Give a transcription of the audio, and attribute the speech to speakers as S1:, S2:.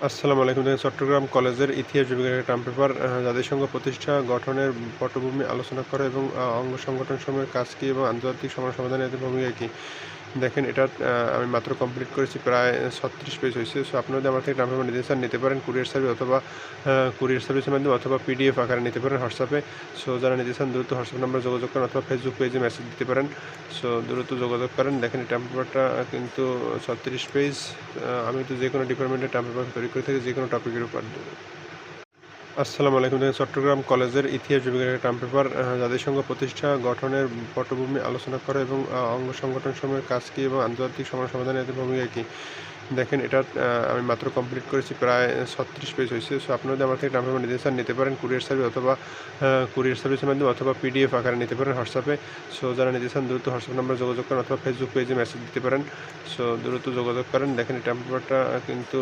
S1: আসসালামু আলাইকুম। দেখেন, চট্টগ্রাম কলেজের ইতিহাস বিভাগের টার্ম পেপার জাতিসংঘ প্রতিষ্ঠা গঠনের পটভূমি আলোচনা করা এবং অঙ্গ সংগঠনসমূহের কাজ কী এবং আন্তর্জাতিক সমস্যা সমাধানে এদের ভূমিকা কী। দেখেন, এটা আমি মাত্র কমপ্লিট করেছি, প্রায় 36 পেজ হয়েছে। সো আপনারা যদি আমার থেকে টার্ম পেপার নিতে চান নিতে পারেন কুরিয়ার সার্ভিস অথবা কুরিয়ার সার্ভিসের মাধ্যমে অথবা পিডিএফ আকারে নিতে পারেন হোয়াটসঅ্যাপে। সো যারা নিতে চান দ্রুত হোয়াটসঅ্যাপ নাম্বার যোগাযোগ করেন অথবা ফেসবুক পেজে মেসেজ দিতে পারেন। সো দ্রুত যোগাযোগ করেন। দেখেন, এই টার্ম পেপারটা কিন্তু 36 পেজ। আমি তো যে কোনো ডিপার্টমেন্টের টার্ম পেপার তৈরি করে থাকি, যে কোনো টপিকের উপর। আসসালামু আলাইকুম। দেখেন, চট্টগ্রাম কলেজের ইতিহাস বিভাগের টার্ম পেপার জাতিসংঘ প্রতিষ্ঠা গঠনের পটভূমি আলোচনা করা এবং অঙ্গ সংগঠনসমূহের কাজ কী এবং আন্তর্জাতিক সমস্যা সমাধানে এদের ভূমিকা কী। দেখেন, এটা আমি মাত্র কমপ্লিট করেছি, প্রায় 36 পেজ হয়েছে। সো আপনারা যদি আমার থেকে টার্ম পেপার নিতে চান নিতে পারেন কুরিয়ার সার্ভিস অথবা কুরিয়ার সার্ভিসের মাধ্যমে অথবা পিডিএফ আকারে নিতে পারেন হোয়াটসঅ্যাপে। সো যারা নিতে চান দ্রুত হোয়াটসঅ্যাপ নাম্বার যোগাযোগ করেন অথবা ফেসবুক পেজে মেসেজ দিতে পারেন। সো দ্রুত যোগাযোগ করেন। দেখেন, এই টার্ম পেপারটা কিন্তু